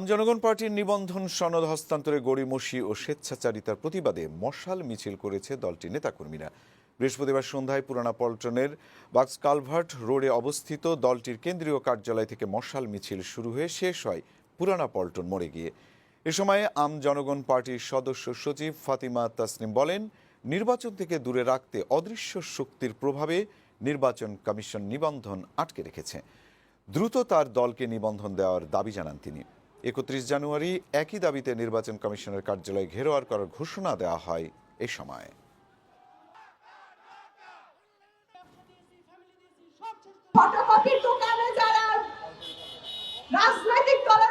জনগণ পার্টির নিবন্ধন সনদ হস্তান্তরে গড়িমসি ও স্বেচ্ছাচারিতার প্রতিবাদে মশাল মিছিল করেছে দলটির নেতাকর্মীরা। বৃহস্পতিবার সন্ধ্যায় পুরানা পল্টনের বাক্স কালভার্ট রোডে অবস্থিত দলটির কেন্দ্রীয় কার্যালয় থেকে মশাল মিছিল শুরু হয়ে শেষ হয় পুরানা পল্টন মোড়ে গিয়ে। এ সময় জনগণ পার্টির সদস্য সচিব ফাতিমা তাসনিম বলেন, নির্বাচন থেকে দূরে রাখতে অদৃশ্য শক্তির প্রভাবে নির্বাচন কমিশন নিবন্ধন আটকে রেখেছে। দ্রুত তার দলকে নিবন্ধন দেওয়ার দাবি জানান তিনি। ৩১ জানুয়ারি একই দাবিতে নির্বাচন কমিশনের কার্যালয় ঘেরাও করার ঘোষণা দেওয়া হয়। এ সময় ফটোকপির দোকানে যারা রাজনৈতিক দলের